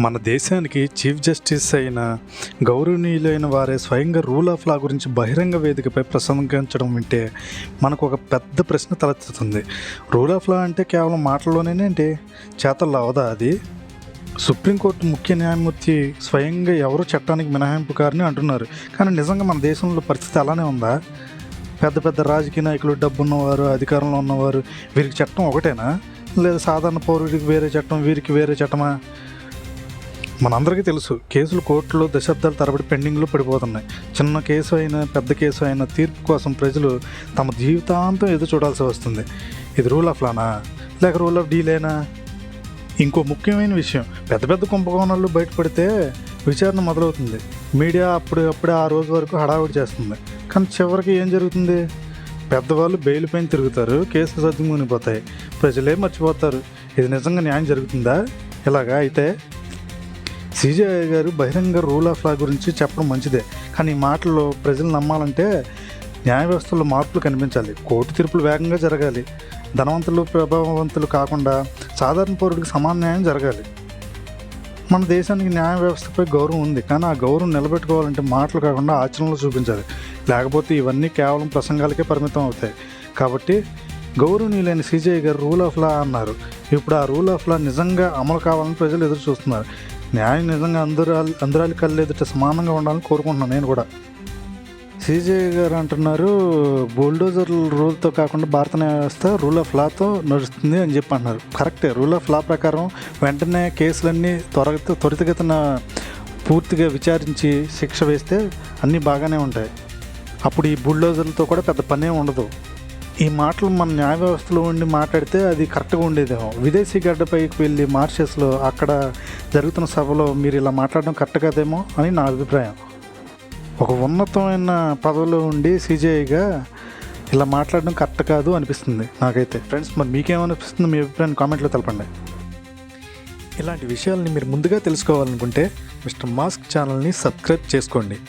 మన దేశానికి chief justice అయిన గౌరవనీయులైన వారే స్వయంగా రూల్ ఆఫ్ లా గురించి బహిరంగ వేదికపై ప్రసంగించడం వింటే మనకు ఒక పెద్ద ప్రశ్న తలెత్తుతుంది. రూల్ ఆఫ్ లా అంటే కేవలం మాటల్లోనేంటి, చేతల్లో అవదా అది? సుప్రీంకోర్టు ముఖ్య న్యాయమూర్తి స్వయంగా ఎవరు చట్టానికి మినహాయింపుకారని అంటున్నారు. కానీ నిజంగా మన దేశంలో పరిస్థితి అలానే ఉందా? పెద్ద పెద్ద రాజకీయ నాయకులు, డబ్బున్నవారు, అధికారంలో ఉన్నవారు, వీరికి చట్టం ఒకటేనా? లేదా సాధారణ పౌరుడికి వేరే చట్టం, వీరికి వేరే చట్టమా? మనందరికీ తెలుసు, కేసులు కోర్టులో దశాబ్దాల తరబడి పెండింగ్లో పడిపోతున్నాయి. చిన్న కేసు అయినా పెద్ద కేసు అయినా తీర్పు కోసం ప్రజలు తమ జీవితాంతం ఎదురు చూడాల్సి వస్తుంది. ఇది రూల్ ఆఫ్ లానా లేక రూల్ ఆఫ్ డీలేనా? ఇంకో ముఖ్యమైన విషయం, పెద్ద పెద్ద కుంభకోణాలు బయటపడితే విచారణ మొదలవుతుంది. మీడియా అప్పుడే ఆ రోజు వరకు హడావుడి చేస్తుంది. కానీ చివరికి ఏం జరుగుతుంది? పెద్దవాళ్ళు బెయిల్ పైన తిరుగుతారు, కేసులు సర్దుమునిపోతాయి, ప్రజలే మర్చిపోతారు. ఇది నిజంగా న్యాయం జరుగుతుందా ఇలాగా? అయితే సిజేఐ గారు బహిరంగ రూల్ ఆఫ్ లా గురించి చెప్పడం మంచిదే, కానీ ఈ మాటల్లో ప్రజలు నమ్మాలంటే న్యాయ వ్యవస్థలో మార్పులు కనిపించాలి. కోర్టు తీర్పులు వేగంగా జరగాలి. ధనవంతులు, ప్రభావవంతులు కాకుండా సాధారణ పౌరుడికి సమాన న్యాయం జరగాలి. మన దేశానికి న్యాయ వ్యవస్థపై గౌరవం ఉంది, కానీ ఆ గౌరవం నిలబెట్టుకోవాలంటే మాటలు కాకుండా ఆచరణలో చూపించాలి. లేకపోతే ఇవన్నీ కేవలం ప్రసంగాలకే పరిమితం అవుతాయి. కాబట్టి గౌరవనీయులైన సిజేఐ గారు రూల్ ఆఫ్ లా అన్నారు. ఇప్పుడు ఆ రూల్ ఆఫ్ లా నిజంగా అమలు కావాలని ప్రజలు ఎదురు చూస్తున్నారు. న్యాయం నిజంగా అందరాలి కళ్ళు ఎదుట సమానంగా ఉండాలని కోరుకుంటున్నాను నేను కూడా. సిజేఐ గారు అంటున్నారు, బుల్డోజర్ రూల్తో కాకుండా భారత న్యాయ వ్యవస్థ రూల్ ఆఫ్ లాతో నడుస్తుంది అని చెప్పి అంటున్నారు. కరెక్టే, రూల్ ఆఫ్ లా ప్రకారం వెంటనే కేసులన్నీ త్వరితగతిన పూర్తిగా విచారించి శిక్ష వేస్తే అన్నీ బాగానే ఉంటాయి. అప్పుడు ఈ బుల్డోజర్లతో కూడా పెద్ద పనే ఉండదు. ఈ మాటలు మన న్యాయ వ్యవస్థలో ఉండి మాట్లాడితే అది కరెక్ట్గా ఉండేదేమో. విదేశీ గడ్డపైకి వెళ్ళి మార్షెస్లో అక్కడ జరుగుతున్న సభలో మీరు ఇలా మాట్లాడడం కరెక్ట్ కాదేమో అని నా అభిప్రాయం. ఒక ఉన్నతమైన పదవిలో ఉండి సిజేఐగా ఇలా మాట్లాడడం కరెక్ట్ కాదు అనిపిస్తుంది నాకైతే. ఫ్రెండ్స్, మరి మీకేమనిపిస్తుందో మీ అభిప్రాయాన్ని కామెంట్లో తెలపండి. ఇలాంటి విషయాలని మీరు ముందుగా తెలుసుకోవాలనుకుంటే మిస్టర్ మాస్క్ ఛానల్ని సబ్స్క్రైబ్ చేసుకోండి.